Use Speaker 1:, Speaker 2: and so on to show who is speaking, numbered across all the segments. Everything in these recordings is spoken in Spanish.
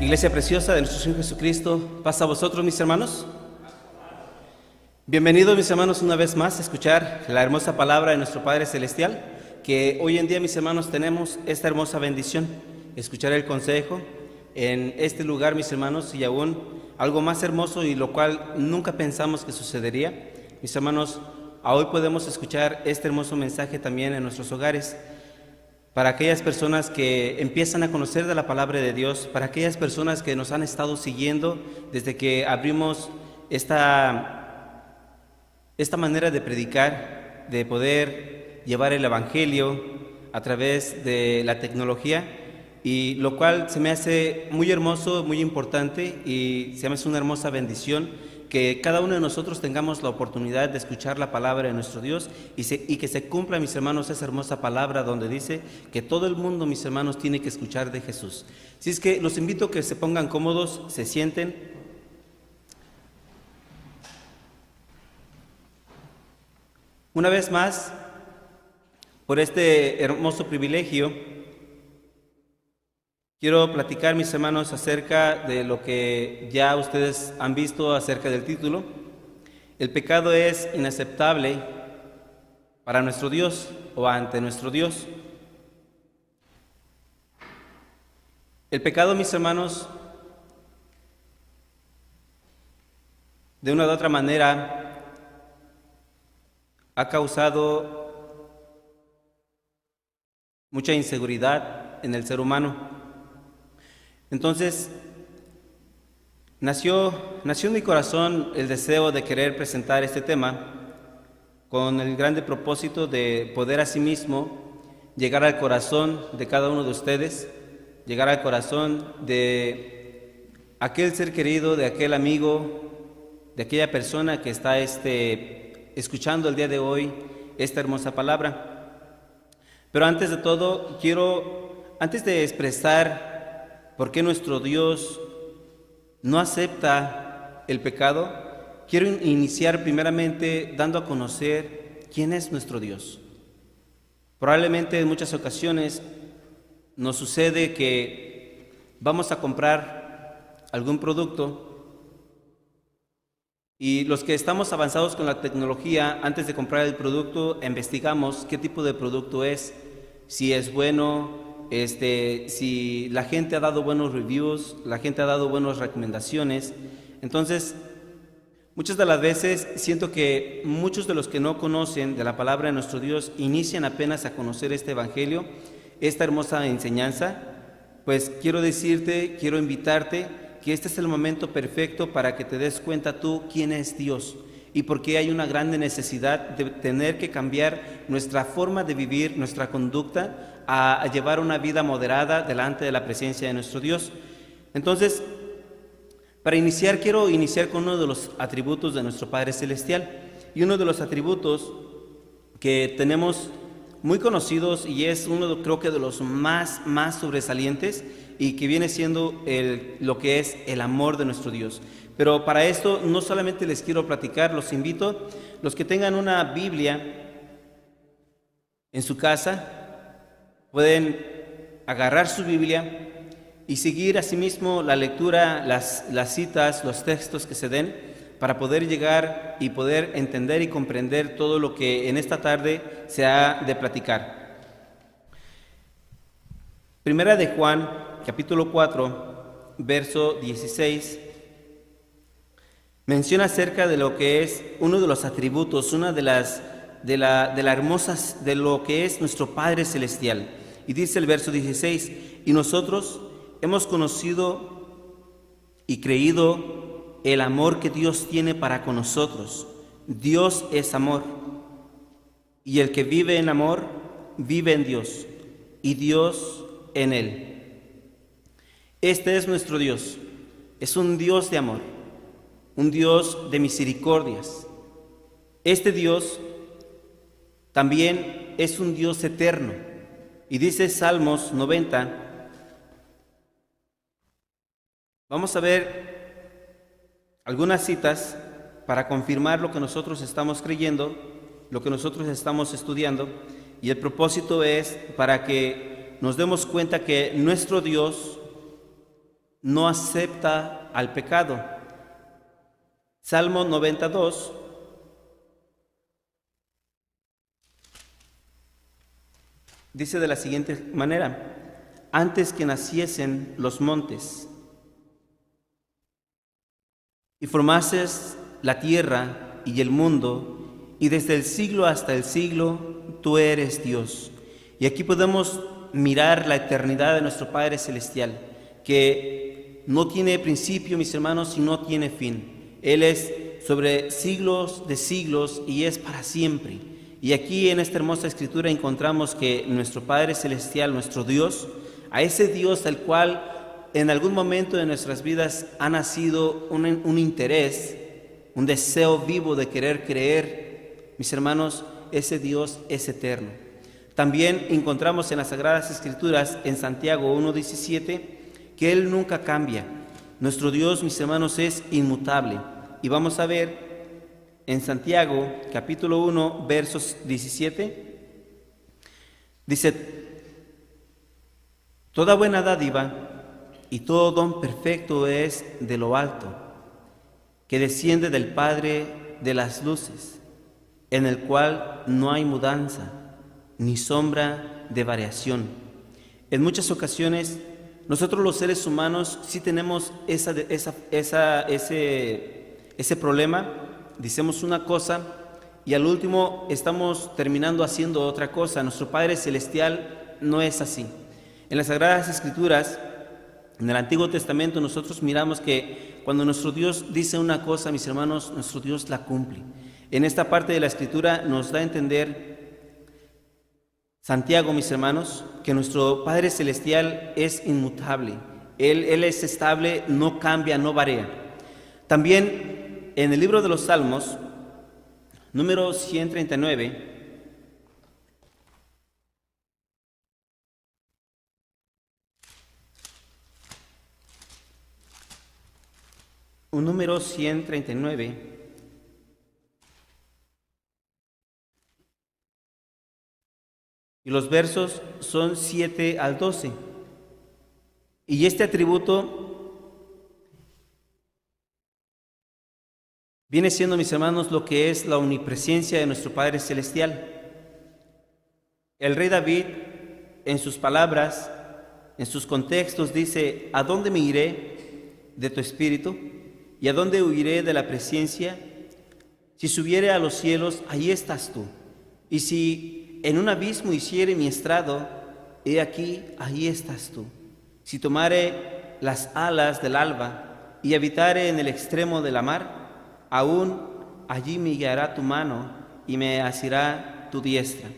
Speaker 1: Iglesia preciosa de nuestro Señor Jesucristo, paz a vosotros, mis hermanos. Bienvenidos, mis hermanos, una vez más a escuchar la hermosa palabra de nuestro Padre Celestial, que hoy en día, mis hermanos, tenemos esta hermosa bendición, escuchar el consejo en este lugar, mis hermanos, y aún algo más hermoso y lo cual nunca pensamos que sucedería. Mis hermanos, hoy podemos escuchar este hermoso mensaje también en nuestros hogares, para aquellas personas que empiezan a conocer de la palabra de Dios, para aquellas personas que nos han estado siguiendo desde que abrimos esta manera de predicar, de poder llevar el evangelio a través de la tecnología, y lo cual se me hace muy hermoso, muy importante, y se me hace una hermosa bendición que cada uno de nosotros tengamos la oportunidad de escuchar la palabra de nuestro Dios y que se cumpla, mis hermanos, esa hermosa palabra donde dice que todo el mundo, mis hermanos, tiene que escuchar de Jesús. Así es que los invito a que se pongan cómodos, se sienten. Una vez más, por este hermoso privilegio, quiero platicar, mis hermanos, acerca de lo que ya ustedes han visto acerca del título. El pecado es inaceptable para nuestro Dios o ante nuestro Dios. El pecado, mis hermanos, de una u otra manera, ha causado mucha inseguridad en el ser humano. Entonces, nació en mi corazón el deseo de querer presentar este tema con el grande propósito de poder asimismo llegar al corazón de cada uno de ustedes, llegar al corazón de aquel ser querido, de aquel amigo, de aquella persona que está escuchando el día de hoy esta hermosa palabra. Pero antes de todo, antes de expresar ¿por qué nuestro Dios no acepta el pecado? Quiero iniciar primeramente dando a conocer quién es nuestro Dios. Probablemente en muchas ocasiones nos sucede que vamos a comprar algún producto y los que estamos avanzados con la tecnología, antes de comprar el producto, investigamos qué tipo de producto es, si es bueno, si la gente ha dado buenos reviews, la gente ha dado buenas recomendaciones. Entonces, muchas de las veces siento que muchos de los que no conocen de la palabra de nuestro Dios inician apenas a conocer este evangelio, esta hermosa enseñanza. Pues quiero invitarte que este es el momento perfecto para que te des cuenta tú quién es Dios y por qué hay una grande necesidad de tener que cambiar nuestra forma de vivir, nuestra conducta, a llevar una vida moderada delante de la presencia de nuestro Dios. Entonces, para iniciar, quiero iniciar con uno de los atributos de nuestro Padre Celestial, y uno de los atributos que tenemos muy conocidos y es uno, creo que, de los más sobresalientes, y que viene siendo lo que es el amor de nuestro Dios. Pero para esto no solamente les quiero platicar, los invito, los que tengan una Biblia en su casa, pueden agarrar su Biblia y seguir asimismo la lectura, las citas, los textos que se den, para poder llegar y poder entender y comprender todo lo que en esta tarde se ha de platicar. Primera de Juan, capítulo 4, verso 16, menciona acerca de lo que es uno de los atributos, una de las hermosas, de lo que es nuestro Padre Celestial. Y dice el verso 16, y nosotros hemos conocido y creído el amor que Dios tiene para con nosotros. Dios es amor, y el que vive en amor, vive en Dios, y Dios en él. Este es nuestro Dios, es un Dios de amor, un Dios de misericordias. Este Dios también es un Dios eterno. Y dice Salmos 90, vamos a ver algunas citas para confirmar lo que nosotros estamos creyendo, lo que nosotros estamos estudiando, y el propósito es para que nos demos cuenta que nuestro Dios no acepta al pecado. Salmo 92 dice de la siguiente manera: antes que naciesen los montes y formases la tierra y el mundo, y desde el siglo hasta el siglo, tú eres Dios. Y aquí podemos mirar la eternidad de nuestro Padre Celestial, que no tiene principio, mis hermanos, y no tiene fin. Él es sobre siglos de siglos y es para siempre. Y aquí en esta hermosa escritura encontramos que nuestro Padre Celestial, nuestro Dios, a ese Dios al cual en algún momento de nuestras vidas ha nacido un interés, un deseo vivo de querer creer, mis hermanos, ese Dios es eterno. También encontramos en las Sagradas Escrituras, en Santiago 1:17, que Él nunca cambia. Nuestro Dios, mis hermanos, es inmutable. Y vamos a ver en Santiago, capítulo 1, versos 17, dice: toda buena dádiva y todo don perfecto es de lo alto, que desciende del Padre de las luces, en el cual no hay mudanza ni sombra de variación. En muchas ocasiones, nosotros los seres humanos sí tenemos ese problema. Decimos una cosa y al último estamos terminando haciendo otra cosa. Nuestro Padre Celestial no es así. En las Sagradas Escrituras, en el Antiguo Testamento, nosotros miramos que cuando nuestro Dios dice una cosa, mis hermanos, nuestro Dios la cumple. En esta parte de la Escritura nos da a entender Santiago, mis hermanos, que nuestro Padre Celestial es inmutable. Él es estable, no cambia, no varía. También en el libro de los Salmos, número 139, un número 139, y los versos son 7 al 12. Y este atributo viene siendo, mis hermanos, lo que es la omnipresencia de nuestro Padre Celestial. El rey David, en sus palabras, en sus contextos, dice: ¿a dónde me iré de tu espíritu? ¿Y a dónde huiré de la presencia? Si subiere a los cielos, ahí estás tú. Y si en un abismo hiciere mi estrado, he aquí, ahí estás tú. Si tomare las alas del alba y habitare en el extremo de la mar, aún allí me guiará tu mano y me asirá tu diestra.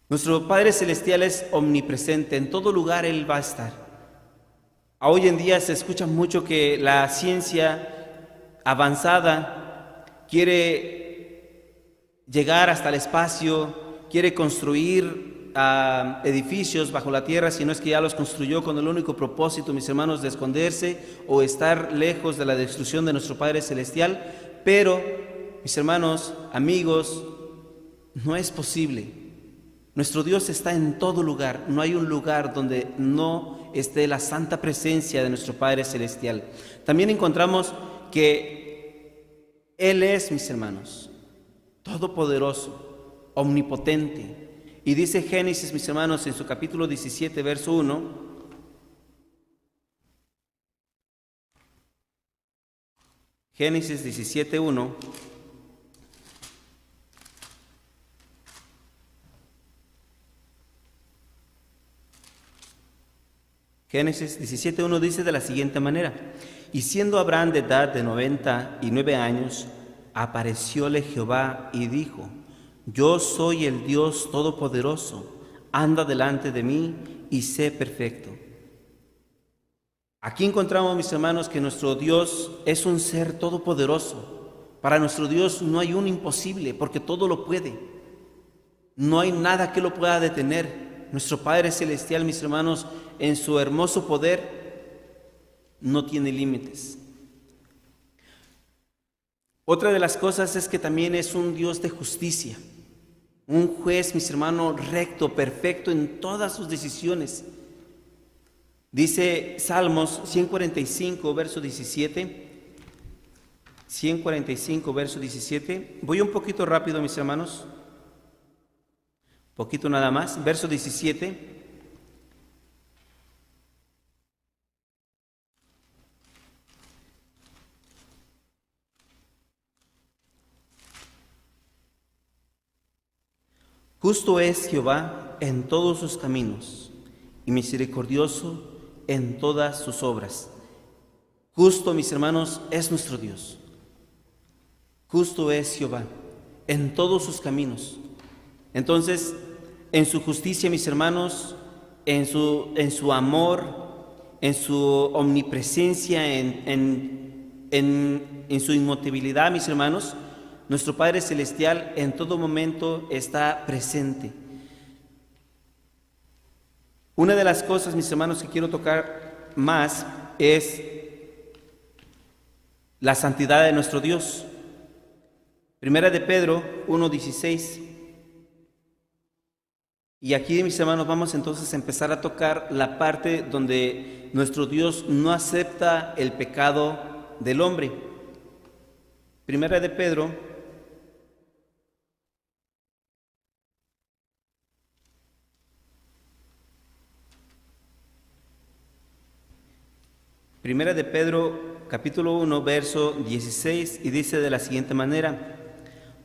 Speaker 1: Nuestro Padre Celestial es omnipresente, en todo lugar Él va a estar. Hoy en día se escucha mucho que la ciencia avanzada quiere llegar hasta el espacio, quiere construir edificios bajo la tierra, si no es que ya los construyó con el único propósito, mis hermanos, de esconderse o estar lejos de la destrucción de nuestro Padre Celestial. Pero, mis hermanos, amigos, no es posible. Nuestro Dios está en todo lugar. No hay un lugar donde no esté la santa presencia de nuestro Padre Celestial. También encontramos que Él es, mis hermanos, todopoderoso, omnipotente. Y dice Génesis, mis hermanos, en su capítulo 17, verso 1, Génesis 17, 1, Génesis 17:1 dice de la siguiente manera: y siendo Abraham de edad de 99 años, aparecióle Jehová y dijo: yo soy el Dios todopoderoso, anda delante de mí y sé perfecto. Aquí encontramos, mis hermanos, que nuestro Dios es un ser todopoderoso. Para nuestro Dios no hay un imposible, porque todo lo puede. No hay nada que lo pueda detener. Nuestro Padre Celestial, mis hermanos, en su hermoso poder, no tiene límites. Otra de las cosas es que también es un Dios de justicia, un juez, mis hermanos, recto, perfecto en todas sus decisiones. Dice Salmos 145, verso 17. 145, verso 17. Voy un poquito rápido, mis hermanos. Poquito nada más. Verso 17. Justo es Jehová en todos sus caminos y misericordioso en todas sus obras. Justo, mis hermanos, es nuestro Dios. Justo es Jehová en todos sus caminos. Entonces, en su justicia, mis hermanos, en su amor, en su omnipresencia, en su inmutabilidad, mis hermanos, nuestro Padre Celestial en todo momento está presente. Una de las cosas, mis hermanos, que quiero tocar más es la santidad de nuestro Dios. Primera de Pedro 1:16. Y aquí, mis hermanos, vamos entonces a empezar a tocar la parte donde nuestro Dios no acepta el pecado del hombre. Primera de Pedro 1 capítulo 1, verso 16, y dice de la siguiente manera: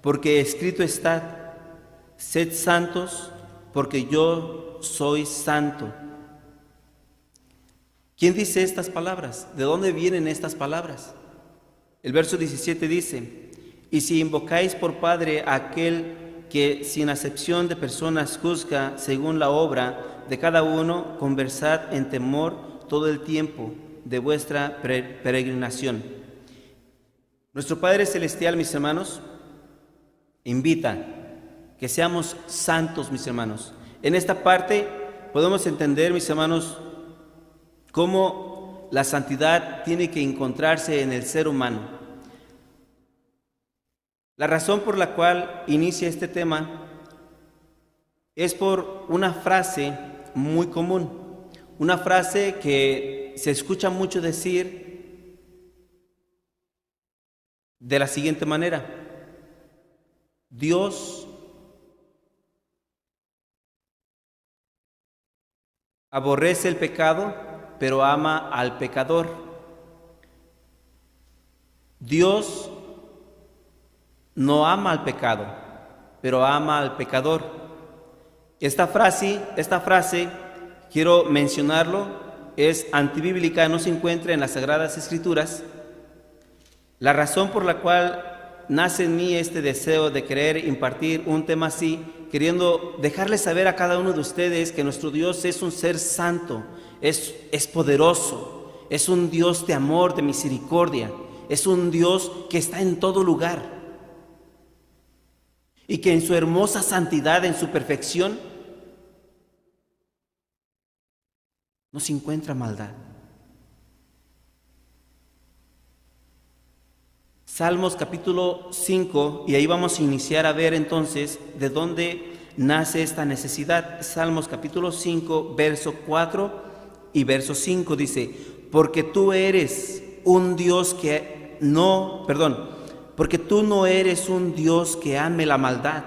Speaker 1: porque escrito está, sed santos, porque yo soy santo. ¿Quién dice estas palabras? ¿De dónde vienen estas palabras? El verso 17 dice: y si invocáis por Padre a aquel que sin acepción de personas juzga según la obra de cada uno, conversad en temor todo el tiempo de vuestra peregrinación. Nuestro Padre Celestial, mis hermanos, invita que seamos santos, mis hermanos. En esta parte podemos entender, mis hermanos, cómo la santidad tiene que encontrarse en el ser humano. La razón por la cual inicia este tema es por una frase muy común, una frase que se escucha mucho decir de la siguiente manera: Dios aborrece el pecado, pero ama al pecador. Dios no ama al pecado, pero ama al pecador. Esta frase, quiero mencionarlo, es antibíblica, no se encuentra en las Sagradas Escrituras. La razón por la cual nace en mí este deseo de querer impartir un tema así, queriendo dejarles saber a cada uno de ustedes que nuestro Dios es un ser santo, es poderoso, es un Dios de amor, de misericordia, es un Dios que está en todo lugar y que en su hermosa santidad, en su perfección, no se encuentra maldad. Salmos capítulo 5, y ahí vamos a iniciar a ver entonces de dónde nace esta necesidad. Salmos capítulo 5, verso 4 y verso 5 dice: porque tú eres un Dios que porque tú no eres un Dios que ame la maldad.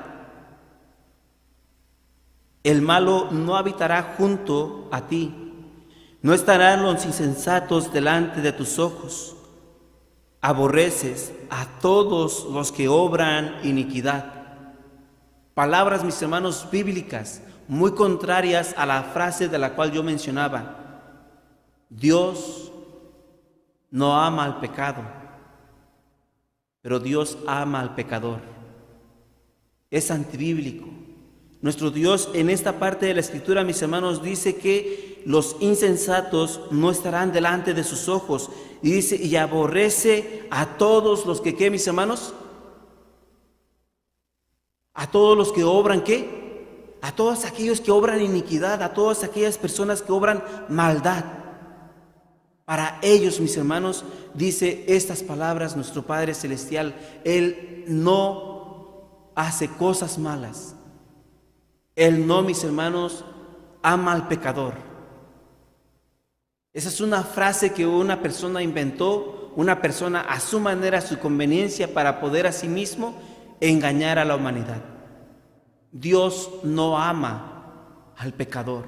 Speaker 1: El malo no habitará junto a ti, no estarán los insensatos delante de tus ojos. Aborreces a todos los que obran iniquidad. Palabras, mis hermanos, bíblicas, muy contrarias a la frase de la cual yo mencionaba. Dios no ama al pecado, pero Dios ama al pecador. Es antibíblico. Nuestro Dios en esta parte de la Escritura, mis hermanos, dice que los insensatos no estarán delante de sus ojos. Y dice, y aborrece a todos los que, ¿qué, mis hermanos? A todos los que obran, ¿qué? A todos aquellos que obran iniquidad, a todas aquellas personas que obran maldad. Para ellos, mis hermanos, dice estas palabras nuestro Padre Celestial: Él no hace cosas malas. Él no, mis hermanos, ama al pecador. Esa es una frase que una persona inventó, una persona a su manera, a su conveniencia, para poder a sí mismo engañar a la humanidad. Dios no ama al pecador.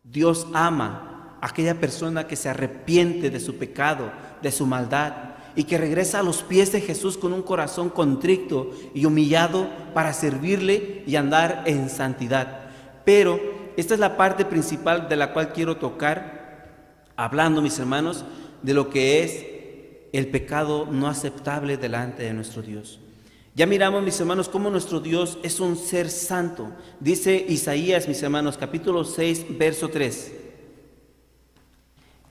Speaker 1: Dios ama a aquella persona que se arrepiente de su pecado, de su maldad, y que regresa a los pies de Jesús con un corazón contrito y humillado para servirle y andar en santidad. Pero esta es la parte principal de la cual quiero tocar, hablando, mis hermanos, de lo que es el pecado no aceptable delante de nuestro Dios. Ya miramos, mis hermanos, cómo nuestro Dios es un ser santo. Dice Isaías, mis hermanos, capítulo 6, verso 3.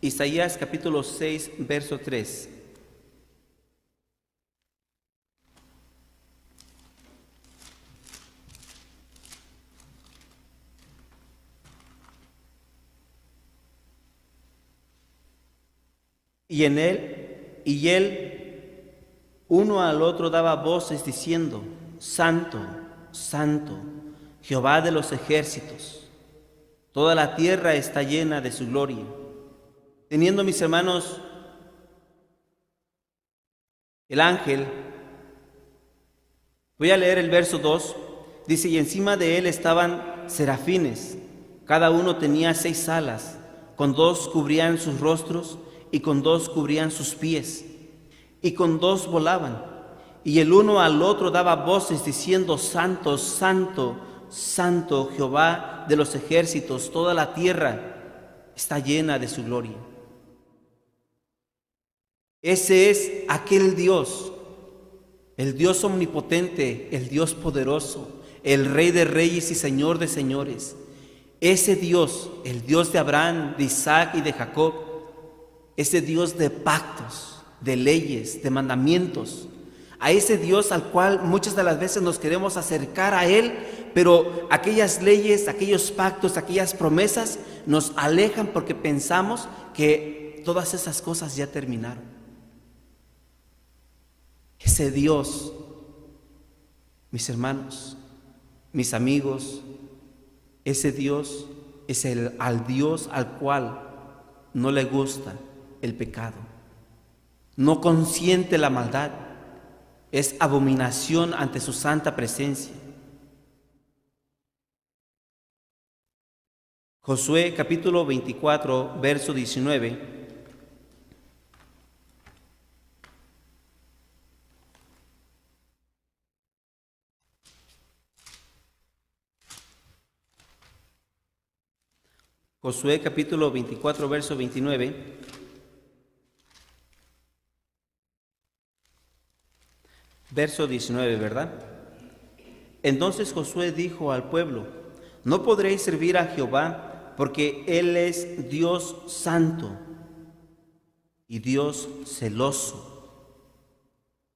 Speaker 1: Isaías capítulo 6, verso 3. Y él uno al otro daba voces diciendo: Santo, Santo, Jehová de los ejércitos, toda la tierra está llena de su gloria. Teniendo, mis hermanos, el ángel, voy a leer el verso 2, dice: y encima de él estaban serafines, cada uno tenía 6 alas, con 2 cubrían sus rostros, y con 2 cubrían sus pies, y con 2 volaban, y el uno al otro daba voces diciendo: Santo, Santo, Santo, Jehová de los ejércitos, toda la tierra está llena de su gloria. Ese es aquel Dios, el Dios omnipotente, el Dios poderoso, el Rey de reyes y Señor de señores. Ese Dios, el Dios de Abraham, de Isaac y de Jacob, ese Dios de pactos, de leyes, de mandamientos, a ese Dios al cual muchas de las veces nos queremos acercar a Él, pero aquellas leyes, aquellos pactos, aquellas promesas nos alejan porque pensamos que todas esas cosas ya terminaron. Ese Dios, mis hermanos, mis amigos, ese Dios es al Dios al cual no le gusta el pecado, no consiente la maldad, es abominación ante su santa presencia. Josué capítulo 24, verso 19. Josué capítulo 24, verso 29. Verso 19, ¿verdad? Entonces Josué dijo al pueblo: no podréis servir a Jehová, porque Él es Dios santo y Dios celoso.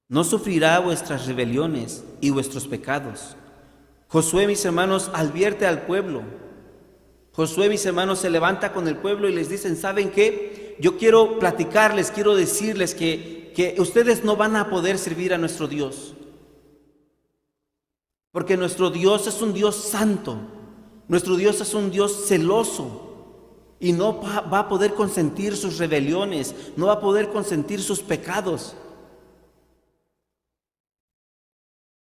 Speaker 1: No sufrirá vuestras rebeliones y vuestros pecados. Josué, mis hermanos, advierte al pueblo. Josué, mis hermanos, se levanta con el pueblo y les dicen: ¿saben qué? Yo quiero platicarles, quiero decirles que ustedes no van a poder servir a nuestro Dios. Porque nuestro Dios es un Dios santo. Nuestro Dios es un Dios celoso. Y no va a poder consentir sus rebeliones, no va a poder consentir sus pecados.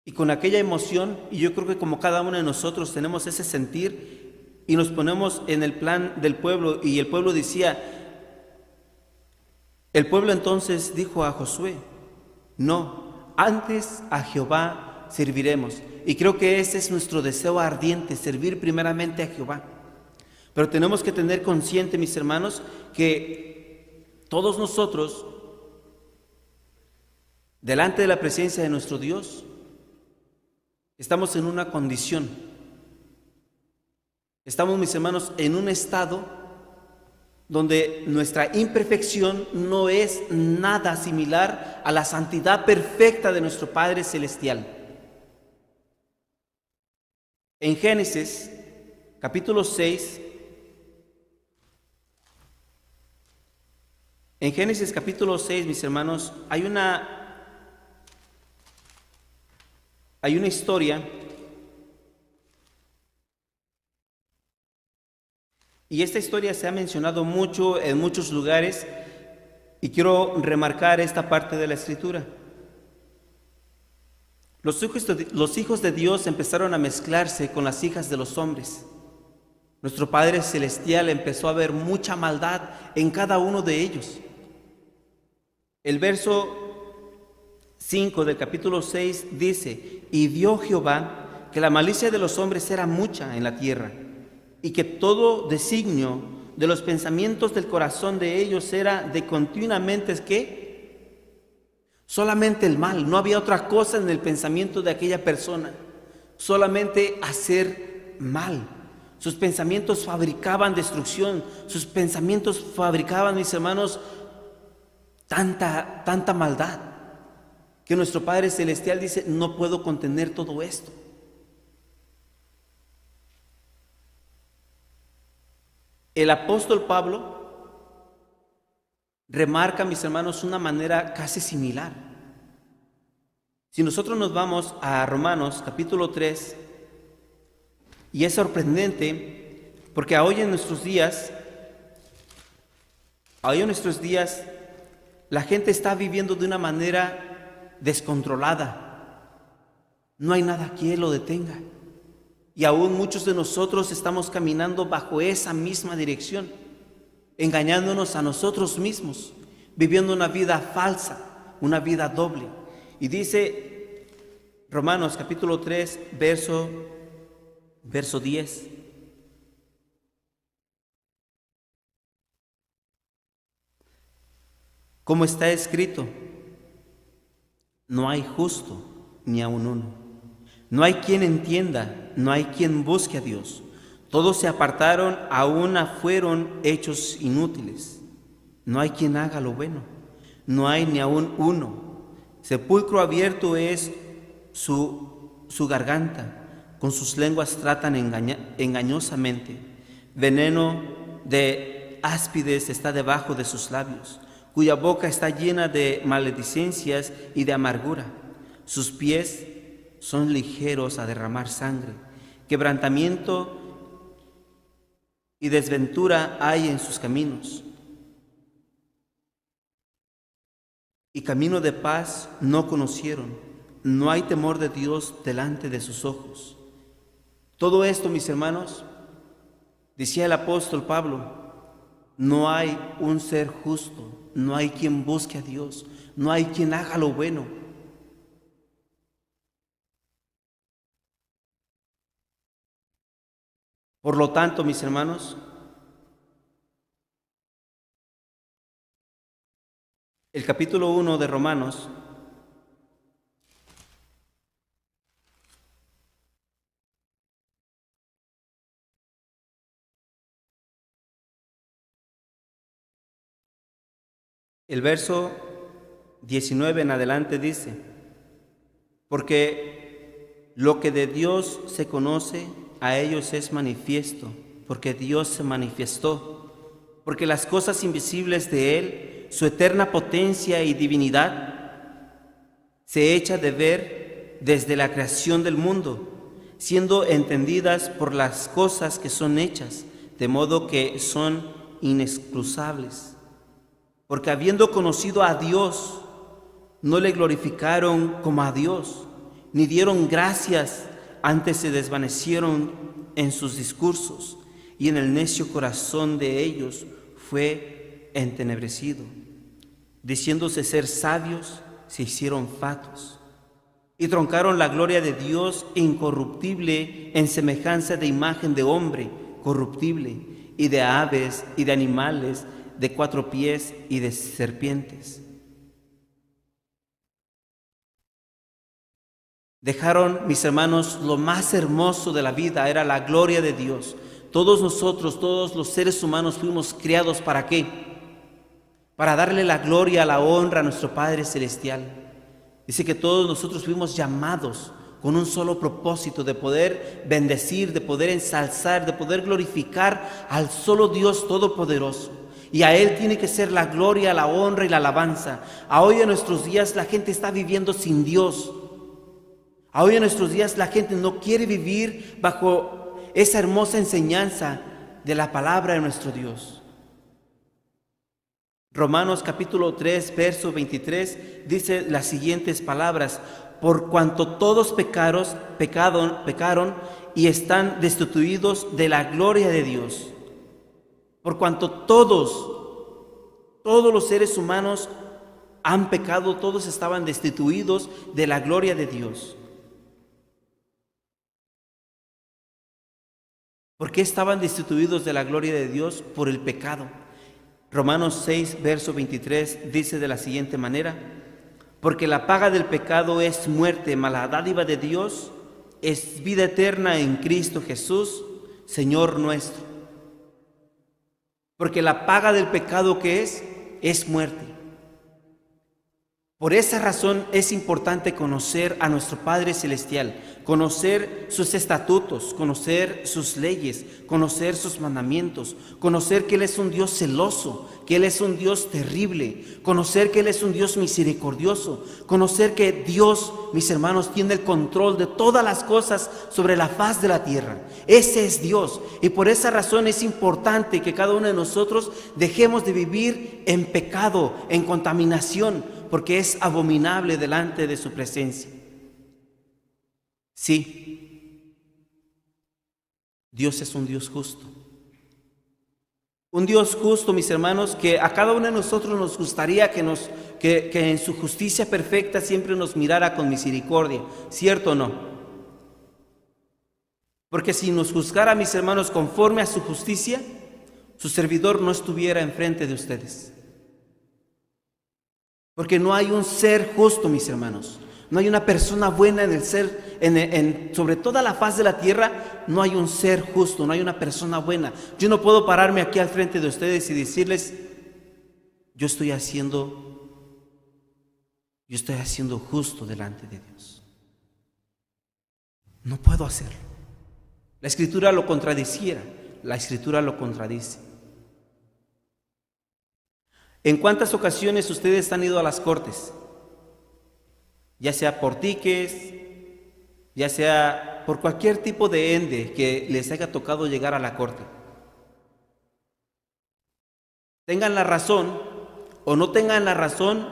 Speaker 1: Y con aquella emoción, y yo creo que como cada uno de nosotros tenemos ese sentir, y nos ponemos en el plan del pueblo, y el pueblo decía, el pueblo entonces dijo a Josué: no, antes a Jehová serviremos. Y creo que ese es nuestro deseo ardiente, servir primeramente a Jehová. Pero tenemos que tener consciente, mis hermanos, que todos nosotros, delante de la presencia de nuestro Dios, estamos en una condición. Estamos, mis hermanos, en un estado donde nuestra imperfección no es nada similar a la santidad perfecta de nuestro Padre Celestial. En Génesis, capítulo 6, mis hermanos, hay una historia. Y esta historia se ha mencionado mucho en muchos lugares y quiero remarcar esta parte de la Escritura. Los hijos de Dios empezaron a mezclarse con las hijas de los hombres. Nuestro Padre Celestial empezó a ver mucha maldad en cada uno de ellos. El verso 5 del capítulo 6 dice: y vio Jehová que la malicia de los hombres era mucha en la tierra, y que todo designio de los pensamientos del corazón de ellos era de continuamente, ¿qué? Solamente el mal. No había otra cosa en el pensamiento de aquella persona, solamente hacer mal. Sus pensamientos fabricaban destrucción, sus pensamientos fabricaban, mis hermanos, tanta maldad, que nuestro Padre Celestial dice: no puedo contener todo esto. El apóstol Pablo remarca, mis hermanos, una manera casi similar. Si nosotros nos vamos a Romanos capítulo 3, y es sorprendente porque hoy en nuestros días la gente está viviendo de una manera descontrolada. No hay nada que lo detenga. Y aún muchos de nosotros estamos caminando bajo esa misma dirección, engañándonos a nosotros mismos, viviendo una vida falsa, una vida doble. Y dice Romanos capítulo 3, verso 10. Como está escrito: no hay justo ni aun uno. No hay quien entienda, no hay quien busque a Dios. Todos se apartaron, a una fueron hechos inútiles. No hay quien haga lo bueno, no hay ni aun uno. Sepulcro abierto es su garganta, con sus lenguas tratan engañosamente. Veneno de áspides está debajo de sus labios, cuya boca está llena de maledicencias y de amargura. Sus pies son ligeros a derramar sangre. Quebrantamiento y desventura hay en sus caminos, y camino de paz no conocieron. No hay temor de Dios delante de sus ojos. Todo esto, mis hermanos, decía el apóstol Pablo: no hay un ser justo, no hay quien busque a Dios, no hay quien haga lo bueno. Por lo tanto, mis hermanos, el capítulo 1 de Romanos el verso 19 en adelante dice: porque lo que de Dios se conoce, a ellos es manifiesto, porque Dios se manifestó, porque las cosas invisibles de Él, su eterna potencia y divinidad, se echa de ver desde la creación del mundo, siendo entendidas por las cosas que son hechas, de modo que son inexcusables. Porque habiendo conocido a Dios, no le glorificaron como a Dios, ni dieron gracias, antes se desvanecieron en sus discursos, y en el necio corazón de ellos fue entenebrecido. Diciéndose ser sabios, se hicieron fatuos, y truncaron la gloria de Dios incorruptible en semejanza de imagen de hombre corruptible, y de aves, y de animales de 4 pies, y de serpientes. Dejaron, mis hermanos, lo más hermoso de la vida, era la gloria de Dios. Todos nosotros, todos los seres humanos fuimos criados ¿para qué? Para darle la gloria, la honra a nuestro Padre Celestial. Dice que todos nosotros fuimos llamados con un solo propósito: de poder bendecir, de poder ensalzar, de poder glorificar al solo Dios Todopoderoso. Y a Él tiene que ser la gloria, la honra y la alabanza. A hoy en nuestros días la gente está viviendo sin Dios. A hoy en nuestros días la gente no quiere vivir bajo esa hermosa enseñanza de la palabra de nuestro Dios. Romanos capítulo 3, verso 23 dice las siguientes palabras: por cuanto todos pecaron y están destituidos de la gloria de Dios. Por cuanto todos los seres humanos han pecado, todos estaban destituidos de la gloria de Dios. ¿Por qué estaban destituidos de la gloria de Dios? Por el pecado. Romanos 6, verso 23 dice de la siguiente manera: porque la paga del pecado es muerte, mas la dádiva de Dios es vida eterna en Cristo Jesús, Señor nuestro. Porque la paga del pecado, ¿qué es muerte. Por esa razón es importante conocer a nuestro Padre Celestial, conocer sus estatutos, conocer sus leyes, conocer sus mandamientos, conocer que Él es un Dios celoso, que Él es un Dios terrible, conocer que Él es un Dios misericordioso, conocer que Dios, mis hermanos, tiene el control de todas las cosas sobre la faz de la tierra. Ese es Dios, y por esa razón es importante que cada uno de nosotros dejemos de vivir en pecado, en contaminación, porque es abominable delante de su presencia. Sí, Dios es un Dios justo. Un Dios justo, mis hermanos, que a cada uno de nosotros nos gustaría que en su justicia perfecta siempre nos mirara con misericordia, ¿cierto o no? Porque si nos juzgara, mis hermanos, conforme a su justicia, su servidor no estuviera enfrente de ustedes. Porque no hay un ser justo, mis hermanos. No hay una persona buena en el ser, sobre toda la faz de la tierra, no hay un ser justo, no hay una persona buena. Yo no puedo pararme aquí al frente de ustedes y decirles: yo estoy haciendo justo delante de Dios. No puedo hacerlo. La Escritura lo contradiciera, la Escritura lo contradice. ¿En cuántas ocasiones ustedes han ido a las cortes? Ya sea por tickets, ya sea por cualquier tipo de ende que les haya tocado llegar a la corte. Tengan la razón o no tengan la razón,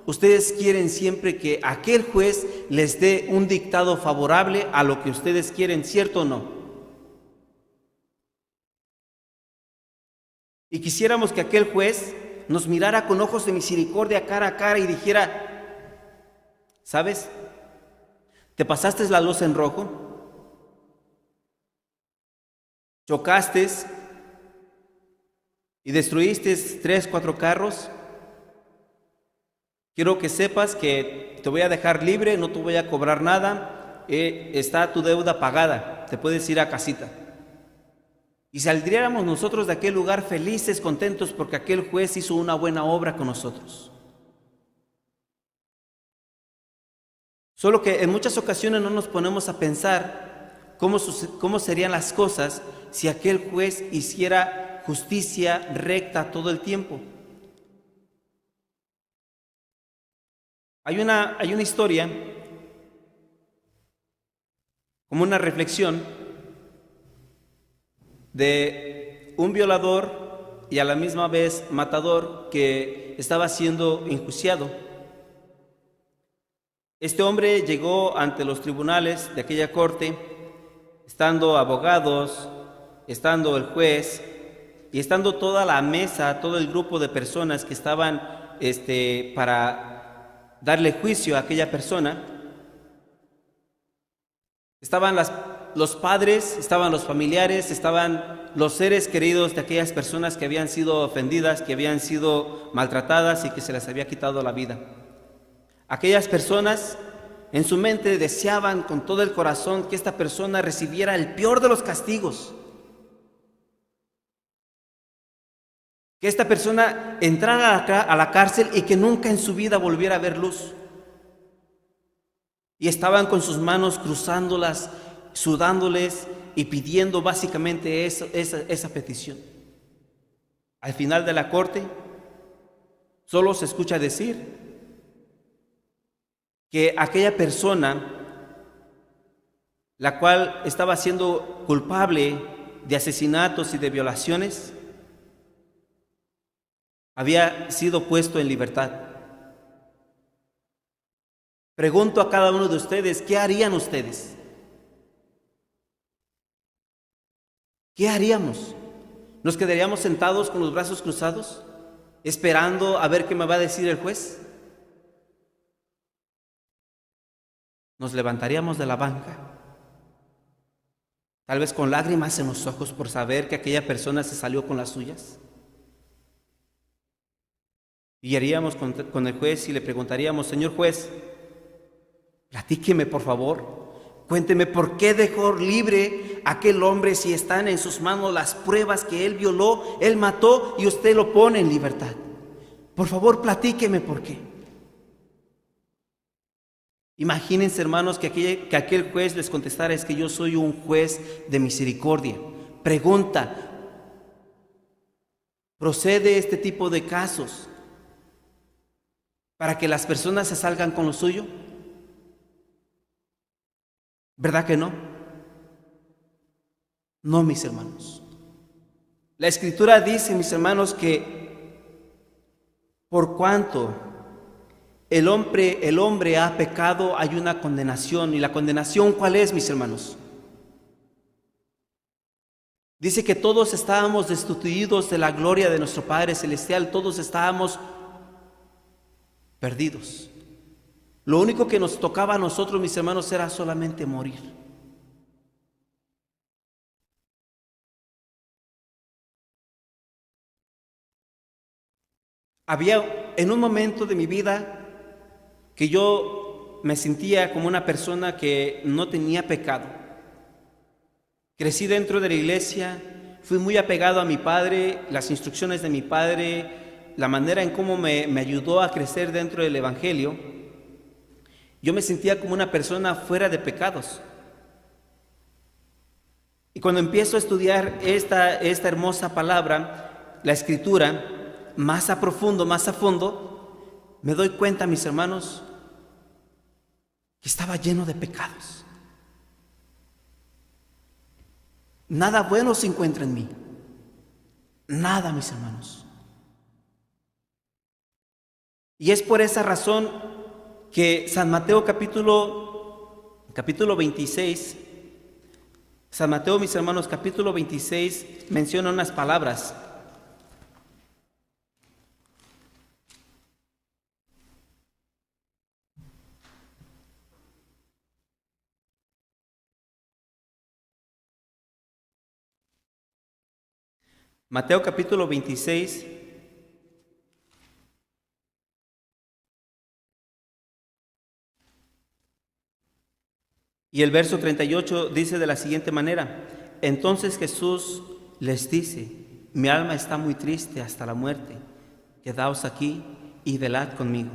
Speaker 1: ustedes quieren siempre que aquel juez les dé un dictado favorable a lo que ustedes quieren, ¿cierto o no? Y quisiéramos que aquel juez nos mirara con ojos de misericordia cara a cara y dijera: ¿sabes? ¿Te pasaste la luz en rojo? ¿Chocaste y destruiste 3, 4 carros? Quiero que sepas que te voy a dejar libre, no te voy a cobrar nada, está tu deuda pagada, te puedes ir a casita. Y saldríamos nosotros de aquel lugar felices, contentos, porque aquel juez hizo una buena obra con nosotros. Solo que en muchas ocasiones no nos ponemos a pensar cómo serían las cosas si aquel juez hiciera justicia recta todo el tiempo. Hay una historia, como una reflexión, de un violador y a la misma vez matador que estaba siendo enjuiciado. Este hombre llegó ante los tribunales de aquella corte, estando abogados, estando el juez y estando toda la mesa, todo el grupo de personas que estaban para darle juicio a aquella persona. Estaban los padres, estaban los familiares, estaban los seres queridos de aquellas personas que habían sido ofendidas, que habían sido maltratadas y que se les había quitado la vida. Aquellas personas en su mente deseaban con todo el corazón que esta persona recibiera el peor de los castigos, que esta persona entrara a la cárcel y que nunca en su vida volviera a ver luz. Y estaban con sus manos cruzándolas, sudándoles y pidiendo básicamente esa petición. Al final de la corte, solo se escucha decir que aquella persona, la cual estaba siendo culpable de asesinatos y de violaciones, había sido puesto en libertad. Pregunto a cada uno de ustedes, ¿qué harían ustedes? ¿Qué haríamos? ¿Nos quedaríamos sentados con los brazos cruzados, esperando a ver qué me va a decir el juez? Nos levantaríamos de la banca, tal vez con lágrimas en los ojos por saber que aquella persona se salió con las suyas. Y iríamos con el juez y le preguntaríamos, señor juez, platíqueme por favor, cuénteme por qué dejó libre a aquel hombre si están en sus manos las pruebas que él violó, él mató y usted lo pone en libertad. Por favor, platíqueme por qué. Imagínense, hermanos, que aquel juez les contestara, es que yo soy un juez de misericordia. Pregunta, ¿procede este tipo de casos para que las personas se salgan con lo suyo? ¿Verdad que no? No, mis hermanos. La Escritura dice, mis hermanos, que por cuanto el hombre ha pecado, hay una condenación. ¿Y la condenación cuál es, mis hermanos? Dice que todos estábamos destituidos de la gloria de nuestro Padre Celestial, todos estábamos perdidos. Lo único que nos tocaba a nosotros, mis hermanos, era solamente morir. Había en un momento de mi vida que yo me sentía como una persona que no tenía pecado. Crecí dentro de la iglesia, fui muy apegado a mi padre, las instrucciones de mi padre, la manera en cómo me ayudó a crecer dentro del evangelio. Yo me sentía como una persona fuera de pecados. Y cuando empiezo a estudiar esta hermosa palabra, la Escritura, más a profundo, más a fondo, me doy cuenta, mis hermanos, que estaba lleno de pecados. Nada bueno se encuentra en mí. Nada, mis hermanos. Y es por esa razón que San Mateo capítulo 26, San Mateo, mis hermanos, capítulo 26, menciona unas palabras. Mateo capítulo 26, y el verso 38 dice de la siguiente manera: entonces Jesús les dice, mi alma está muy triste hasta la muerte, quedaos aquí y velad conmigo.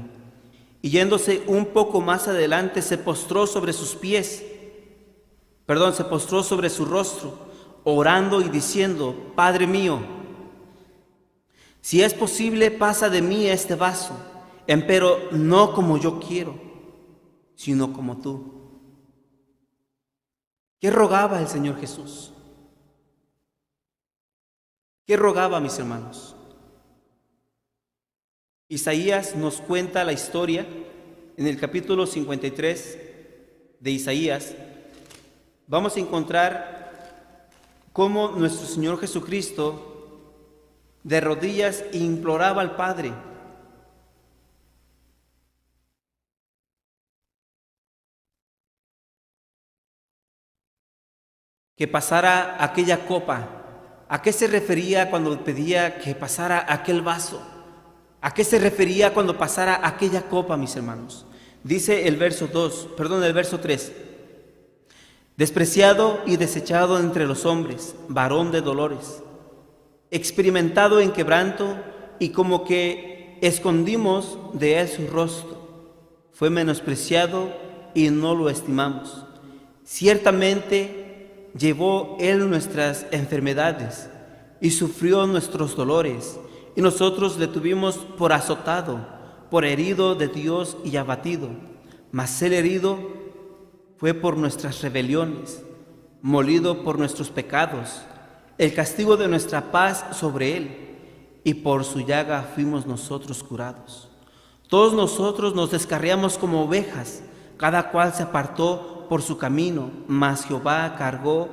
Speaker 1: Y yéndose un poco más adelante, se postró sobre su rostro, orando y diciendo, Padre mío, si es posible, pasa de mí este vaso, empero no como yo quiero, sino como tú. ¿Qué rogaba el Señor Jesús? ¿Qué rogaba, mis hermanos? Isaías nos cuenta la historia en el capítulo 53 de Isaías. Vamos a encontrar cómo nuestro Señor Jesucristo de rodillas imploraba al Padre que pasara aquella copa. ¿A qué se refería cuando pedía que pasara aquel vaso? ¿A qué se refería cuando pasara aquella copa, mis hermanos? Dice el verso 3. Despreciado y desechado entre los hombres, varón de dolores, experimentado en quebranto, y como que escondimos de él su rostro. Fue menospreciado y no lo estimamos. Ciertamente llevó él nuestras enfermedades y sufrió nuestros dolores, y nosotros le tuvimos por azotado, por herido de Dios y abatido. Mas él herido fue por nuestras rebeliones, molido por nuestros pecados. el castigo de nuestra paz sobre él, y por su llaga fuimos nosotros curados. Todos nosotros nos descarriamos como ovejas, cada cual se apartó por su camino, mas Jehová cargó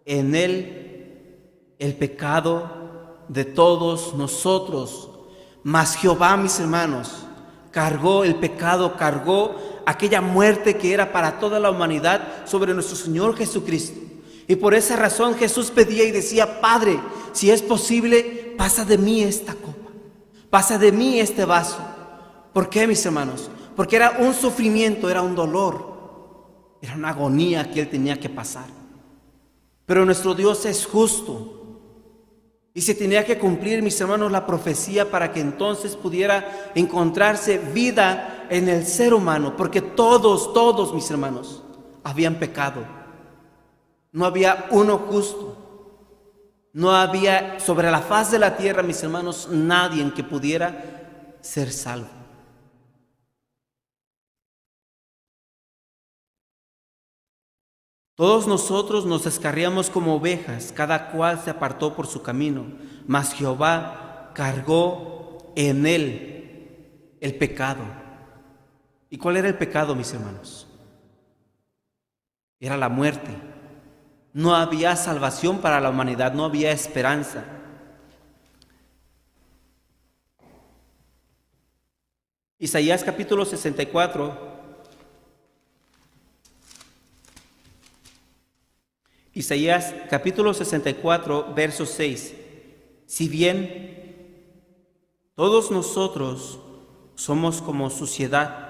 Speaker 1: en él el pecado de todos nosotros. Mas Jehová, mis hermanos, cargó el pecado, cargó aquella muerte que era para toda la humanidad sobre nuestro Señor Jesucristo. Y por esa razón Jesús pedía y decía: Padre, si es posible, pasa de mí esta copa, pasa de mí este vaso. ¿Por qué, mis hermanos? Porque era un sufrimiento, era un dolor, era una agonía que él tenía que pasar. Pero nuestro Dios es justo. Y se tenía que cumplir, mis hermanos, la profecía para que entonces pudiera encontrarse vida en el ser humano. Porque todos, mis hermanos, habían pecado. No había uno justo. No había sobre la faz de la tierra, mis hermanos, nadie en que pudiera ser salvo. Todos nosotros nos descarriamos como ovejas, cada cual se apartó por su camino, mas Jehová cargó en él el pecado. ¿Y cuál era el pecado, mis hermanos? Era la muerte. No había salvación para la humanidad, no había esperanza. Isaías capítulo 64. Isaías capítulo 64, verso 6. Si bien todos nosotros somos como suciedad,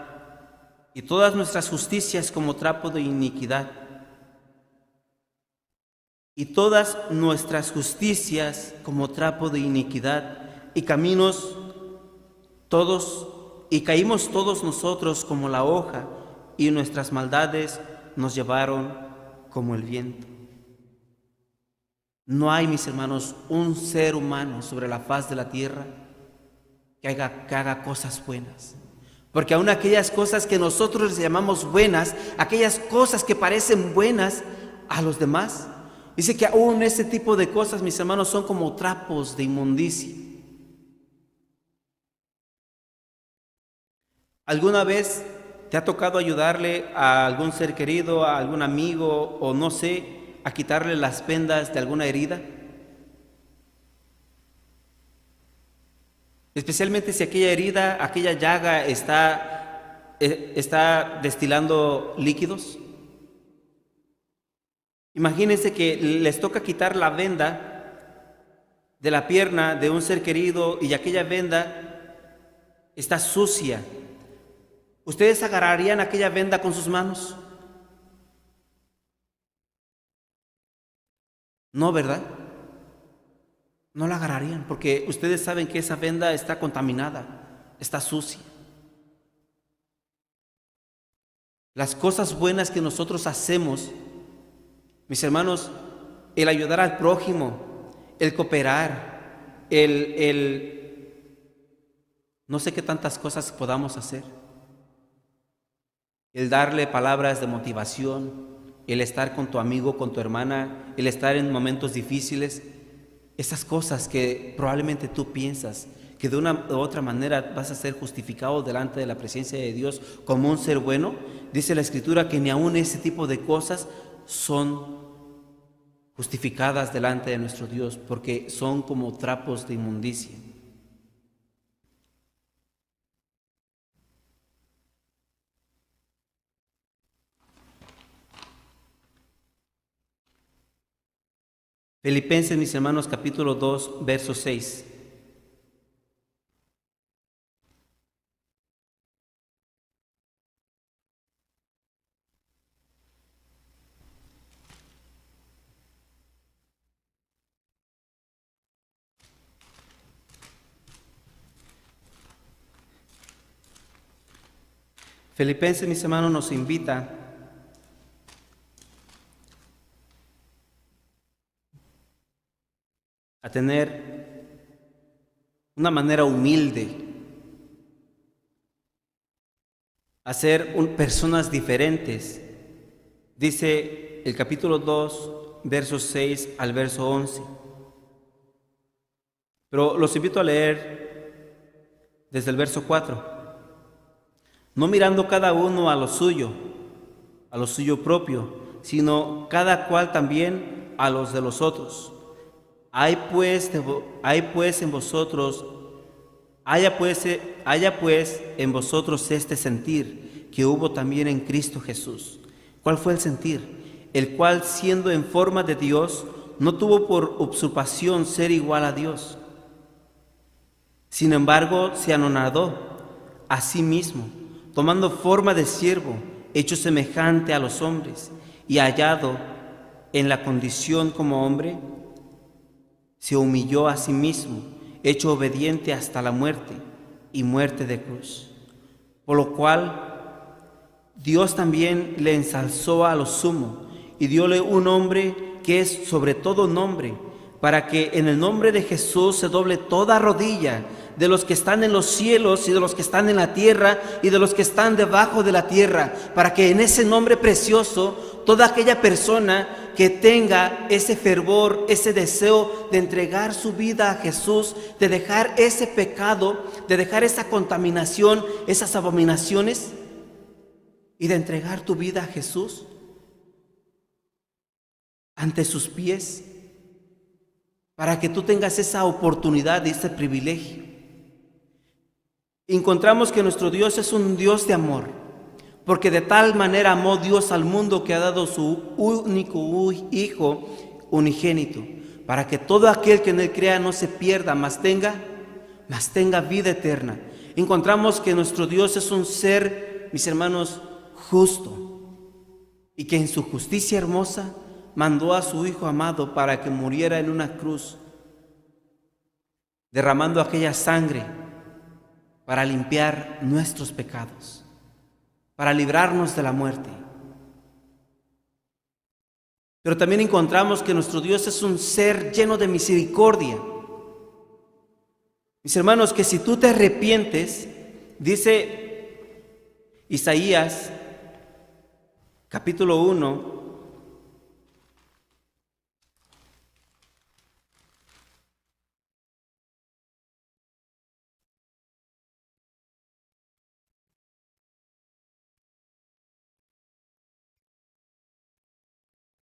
Speaker 1: y todas nuestras justicias como trapo de iniquidad, y todas nuestras justicias como trapo de iniquidad, y caímos todos nosotros como la hoja, y nuestras maldades nos llevaron como el viento. No hay, mis hermanos, un ser humano sobre la faz de la tierra que haga cosas buenas. Porque aún aquellas cosas que nosotros les llamamos buenas, aquellas cosas que parecen buenas a los demás, dice que aún ese tipo de cosas, mis hermanos, son como trapos de inmundicia. ¿Alguna vez te ha tocado ayudarle a algún ser querido, a algún amigo o no sé, a quitarle las vendas de alguna herida? Especialmente si aquella herida, aquella llaga está destilando líquidos. Imagínense que les toca quitar la venda de la pierna de un ser querido y aquella venda está sucia. ¿Ustedes agarrarían aquella venda con sus manos? No, ¿verdad? No la agarrarían porque ustedes saben que esa venda está contaminada, está sucia. Las cosas buenas que nosotros hacemos, mis hermanos, el ayudar al prójimo, el cooperar, no sé qué tantas cosas podamos hacer, el darle palabras de motivación, el estar con tu amigo, con tu hermana, el estar en momentos difíciles, esas cosas que probablemente tú piensas que de una u otra manera vas a ser justificado delante de la presencia de Dios como un ser bueno, dice la Escritura que ni aún ese tipo de cosas son justificadas delante de nuestro Dios, porque son como trapos de inmundicia. Filipenses, mis hermanos, capítulo 2, verso 6. Filipenses, mis hermanos, nos invita a tener una manera humilde, a ser personas diferentes. Dice el capítulo 2, versos 6 al verso 11. Pero los invito a leer desde el verso 4. No mirando cada uno a lo suyo propio, sino cada cual también a los de los otros. Haya pues en vosotros este sentir que hubo también en Cristo Jesús. ¿Cuál fue el sentir? El cual, siendo en forma de Dios, no tuvo por usurpación ser igual a Dios. Sin embargo, se anonadó a sí mismo, tomando forma de siervo, hecho semejante a los hombres, y hallado en la condición como hombre, se humilló a sí mismo, hecho obediente hasta la muerte, y muerte de cruz. Por lo cual, Dios también le ensalzó a lo sumo, y dióle un nombre que es sobre todo nombre, para que en el nombre de Jesús se doble toda rodilla, de los que están en los cielos y de los que están en la tierra y de los que están debajo de la tierra, para que en ese nombre precioso toda aquella persona que tenga ese fervor, ese deseo de entregar su vida a Jesús, de dejar ese pecado, de dejar esa contaminación, esas abominaciones, y de entregar tu vida a Jesús ante sus pies, para que tú tengas esa oportunidad y ese privilegio. Encontramos que nuestro Dios es un Dios de amor, porque de tal manera amó Dios al mundo que ha dado su único Hijo unigénito, para que todo aquel que en él crea no se pierda, mas tenga vida eterna. Encontramos que nuestro Dios es un ser, mis hermanos, justo, y que en su justicia hermosa mandó a su Hijo amado para que muriera en una cruz, derramando aquella sangre para limpiar nuestros pecados, para librarnos de la muerte. Pero también encontramos que nuestro Dios es un ser lleno de misericordia. Mis hermanos, que si tú te arrepientes, dice Isaías, capítulo 1,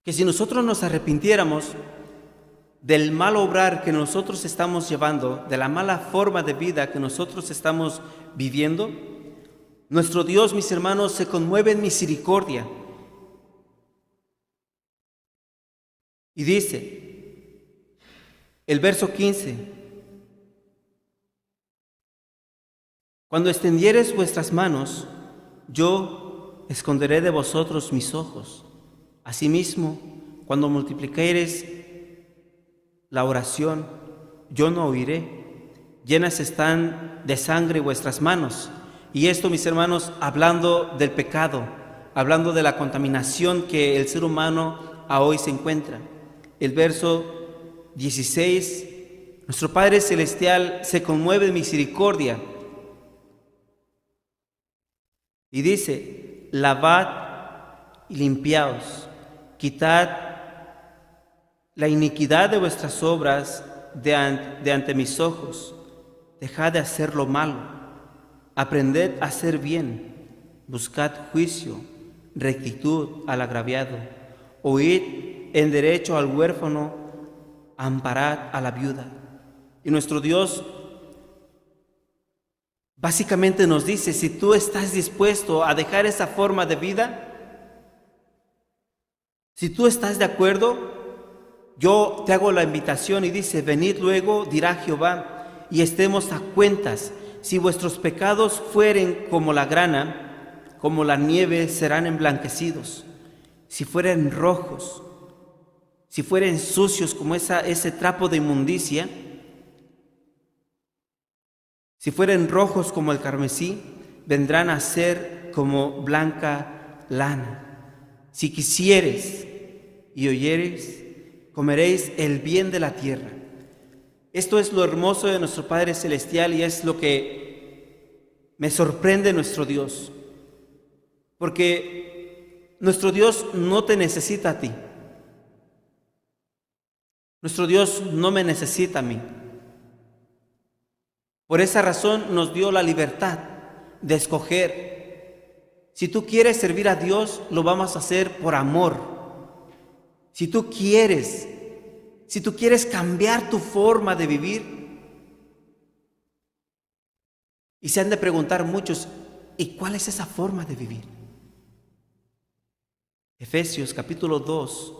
Speaker 1: que si nosotros nos arrepintiéramos del mal obrar que nosotros estamos llevando, de la mala forma de vida que nosotros estamos viviendo, nuestro Dios, mis hermanos, se conmueve en misericordia. Y dice, el verso 15, cuando extendiereis vuestras manos, yo esconderé de vosotros mis ojos. Asimismo, cuando multiplicareis la oración, yo no oiré. Llenas están de sangre vuestras manos. Y esto, mis hermanos, hablando del pecado, hablando de la contaminación que el ser humano a hoy se encuentra. El verso 16, nuestro Padre Celestial se conmueve de misericordia y dice, lavad y limpiaos, quitad la iniquidad de vuestras obras de ante mis ojos, dejad de hacer lo malo, aprended a hacer bien, buscad juicio, rectitud al agraviado, oíd en derecho al huérfano, amparad a la viuda. Y nuestro Dios básicamente nos dice, si tú estás dispuesto a dejar esa forma de vida, si tú estás de acuerdo, yo te hago la invitación y dice, venid luego, dirá Jehová, y estemos a cuentas. Si vuestros pecados fueren como la grana, como la nieve, serán emblanquecidos. Si fueren rojos, si fueren sucios como ese trapo de inmundicia, si fueren rojos como el carmesí, vendrán a ser como blanca lana. Si quisieres y oyeres, comeréis el bien de la tierra. Esto es lo hermoso de nuestro Padre Celestial y es lo que me sorprende nuestro Dios. Porque nuestro Dios no te necesita a ti. Nuestro Dios no me necesita a mí. Por esa razón nos dio la libertad de escoger. Si tú quieres servir a Dios, lo vamos a hacer por amor. Si tú quieres cambiar tu forma de vivir, y se han de preguntar muchos, ¿y cuál es esa forma de vivir? Efesios capítulo 2.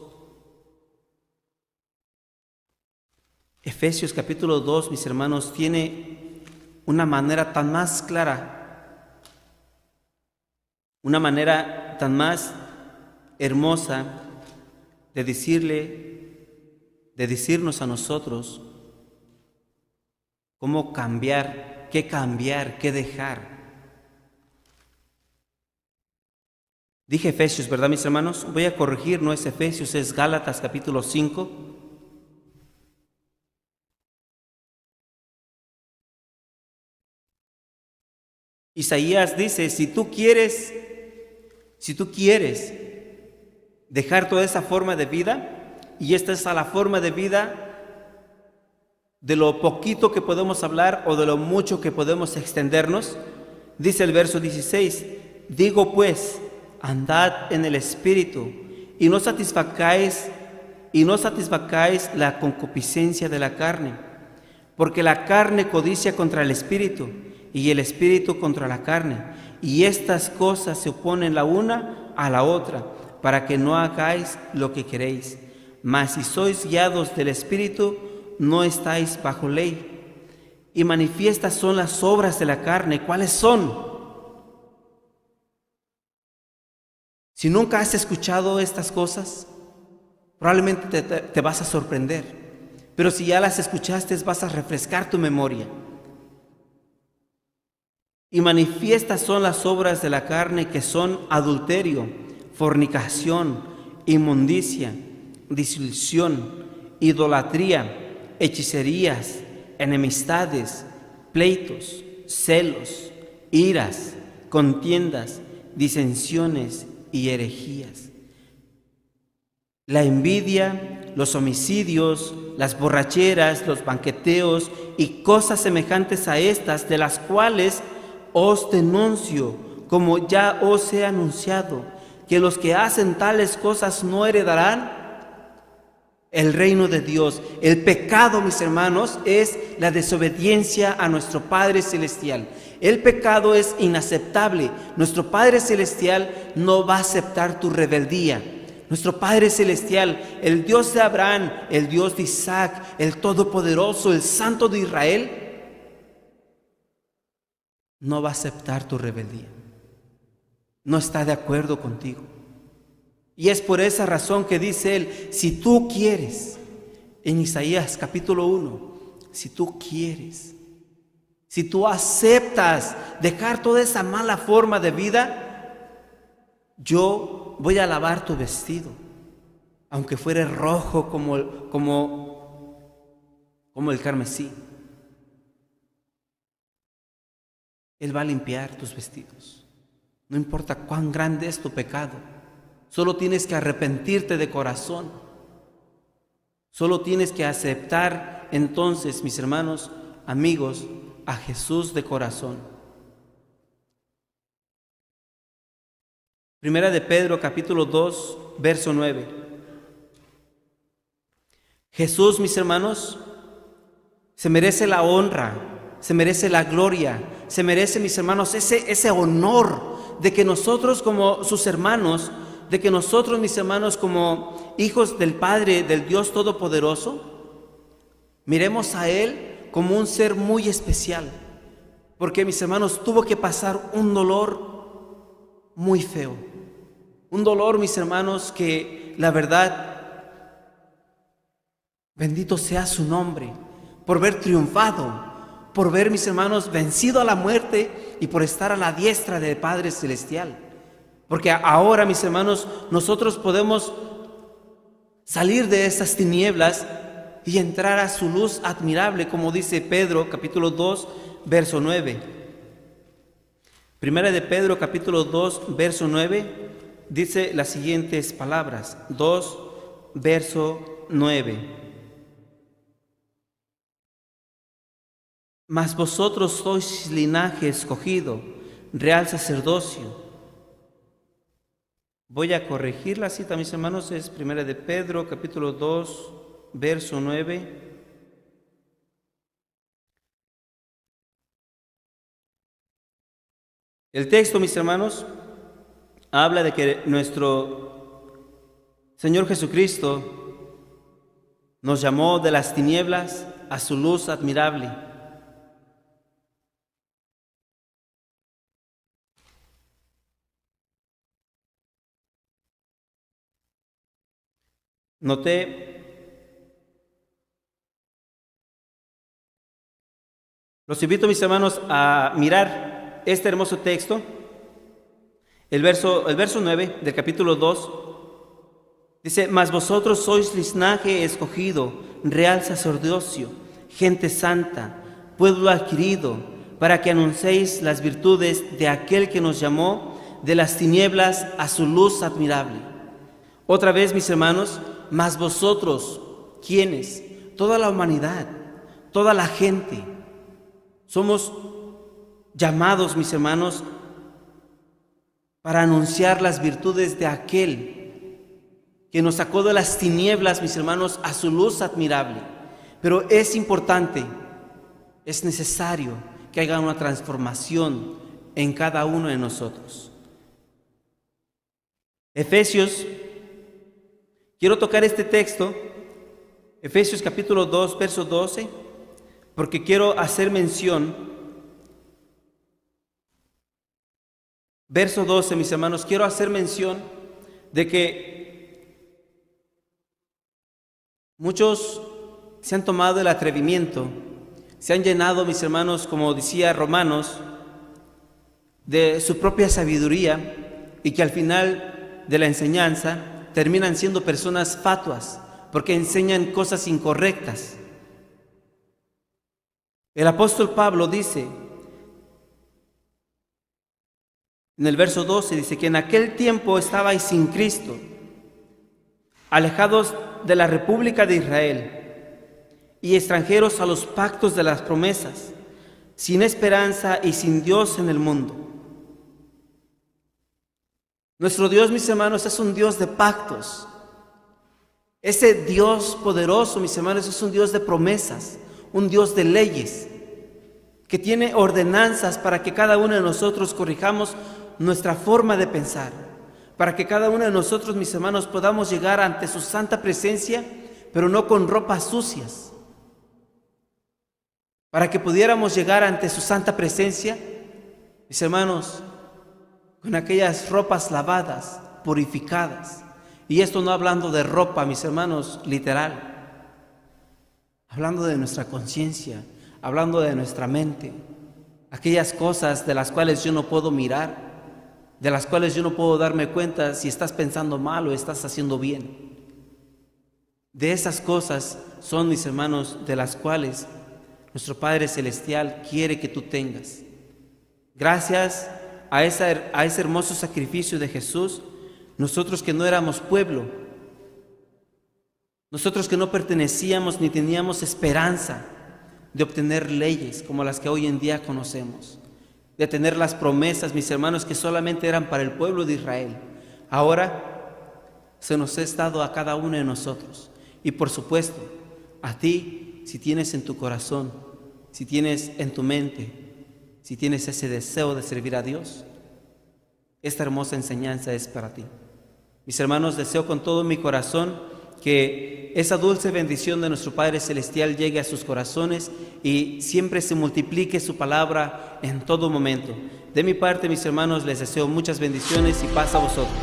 Speaker 1: Efesios capítulo 2, mis hermanos, tiene una manera tan más clara, una manera tan más hermosa de decirnos a nosotros cómo cambiar, qué dejar. Dije Efesios, ¿verdad, mis hermanos? Voy a corregir, no es Efesios, es Gálatas capítulo 5. Isaías dice, si tú quieres dejar toda esa forma de vida, y esta es la forma de vida de lo poquito que podemos hablar o de lo mucho que podemos extendernos, dice el verso 16, digo pues, andad en el Espíritu, y no satisfacáis la concupiscencia de la carne, porque la carne codicia contra el Espíritu, y el Espíritu contra la carne, y estas cosas se oponen la una a la otra, para que no hagáis lo que queréis. Mas si sois guiados del Espíritu, no estáis bajo ley. Y manifiestas son las obras de la carne. ¿Cuáles son? Si nunca has escuchado estas cosas, probablemente te vas a sorprender. Pero si ya las escuchaste, vas a refrescar tu memoria. Y manifiestas son las obras de la carne, que son adulterio, fornicación, inmundicia, disolución, idolatría, hechicerías, enemistades, pleitos, celos, iras, contiendas, disensiones y herejías. La envidia, los homicidios, las borracheras, los banqueteos y cosas semejantes a estas, de las cuales os denuncio, como ya os he anunciado, que los que hacen tales cosas no heredarán el reino de Dios. El pecado, mis hermanos, es la desobediencia a nuestro Padre Celestial. El pecado es inaceptable. Nuestro Padre Celestial no va a aceptar tu rebeldía. Nuestro Padre Celestial, el Dios de Abraham, el Dios de Isaac, el Todopoderoso, el Santo de Israel, no va a aceptar tu rebeldía. No está de acuerdo contigo. Y es por esa razón que dice él, si tú quieres, en Isaías capítulo 1, si tú quieres, si tú aceptas dejar toda esa mala forma de vida, yo voy a lavar tu vestido, aunque fuere rojo como el carmesí. Él va a limpiar tus vestidos. No importa cuán grande es tu pecado. Solo tienes que arrepentirte de corazón. Solo tienes que aceptar entonces, mis hermanos, amigos, a Jesús de corazón. Primera de Pedro, capítulo 2, verso 9. Jesús, mis hermanos, se merece la honra, se merece la gloria, se merece, mis hermanos, ese honor de que nosotros como sus hermanos, de que nosotros, mis hermanos, como hijos del Padre, del Dios Todopoderoso, miremos a Él como un ser muy especial. Porque, mis hermanos, tuvo que pasar un dolor muy feo. Un dolor, mis hermanos, que la verdad, bendito sea su nombre, por ver triunfado, por ver, mis hermanos, vencido a la muerte y por estar a la diestra del Padre Celestial. Porque ahora, mis hermanos, nosotros podemos salir de esas tinieblas y entrar a su luz admirable, como dice Pedro, capítulo 2, verso 9. Primera de Pedro, capítulo 2, verso 9, dice las siguientes palabras. 2, verso 9. Mas vosotros sois linaje escogido, real sacerdocio. Voy a corregir la cita, mis hermanos, es 1 de Pedro, capítulo 2, verso 9. El texto, mis hermanos, habla de que nuestro Señor Jesucristo nos llamó de las tinieblas a su luz admirable. Los invito, mis hermanos, a mirar este hermoso texto, el verso 9 del capítulo 2, dice: mas vosotros sois linaje escogido, real sacerdocio, gente santa, pueblo adquirido, para que anunciéis las virtudes de aquel que nos llamó de las tinieblas a su luz admirable. Otra vez, mis hermanos, mas vosotros, ¿quiénes? Toda la humanidad, toda la gente, somos llamados, mis hermanos, para anunciar las virtudes de aquel que nos sacó de las tinieblas, mis hermanos, a su luz admirable. Pero es importante, es necesario que haya una transformación en cada uno de nosotros. Efesios, quiero tocar este texto, Efesios capítulo 2, verso 12, porque quiero hacer mención. Verso 12, mis hermanos, quiero hacer mención de que muchos se han tomado el atrevimiento, se han llenado, mis hermanos, como decía Romanos, de su propia sabiduría, y que al final de la enseñanza terminan siendo personas fatuas, porque enseñan cosas incorrectas. El apóstol Pablo dice, en el verso 12, dice que en aquel tiempo estabais sin Cristo, alejados de la República de Israel y extranjeros a los pactos de las promesas, sin esperanza y sin Dios en el mundo. Nuestro Dios, mis hermanos, es un Dios de pactos. Ese Dios poderoso, mis hermanos, es un Dios de promesas, un Dios de leyes, que tiene ordenanzas para que cada uno de nosotros corrijamos nuestra forma de pensar, para que cada uno de nosotros, mis hermanos, podamos llegar ante su santa presencia, pero no con ropas sucias, para que pudiéramos llegar ante su santa presencia, mis hermanos, con aquellas ropas lavadas, purificadas. Y esto no hablando de ropa, mis hermanos, literal, hablando de nuestra conciencia, hablando de nuestra mente, aquellas cosas de las cuales yo no puedo mirar, de las cuales yo no puedo darme cuenta si estás pensando mal o estás haciendo bien. De esas cosas son, mis hermanos, de las cuales nuestro Padre Celestial quiere que tú tengas. Gracias a ese hermoso sacrificio de Jesús, nosotros que no éramos pueblo, nosotros que no pertenecíamos ni teníamos esperanza de obtener leyes como las que hoy en día conocemos, de tener las promesas, mis hermanos, que solamente eran para el pueblo de Israel, ahora se nos ha dado a cada uno de nosotros. Y por supuesto, a ti, si tienes en tu corazón, si tienes en tu mente, si tienes ese deseo de servir a Dios, esta hermosa enseñanza es para ti. Mis hermanos, deseo con todo mi corazón que esa dulce bendición de nuestro Padre Celestial llegue a sus corazones y siempre se multiplique su palabra en todo momento. De mi parte, mis hermanos, les deseo muchas bendiciones y paz a vosotros.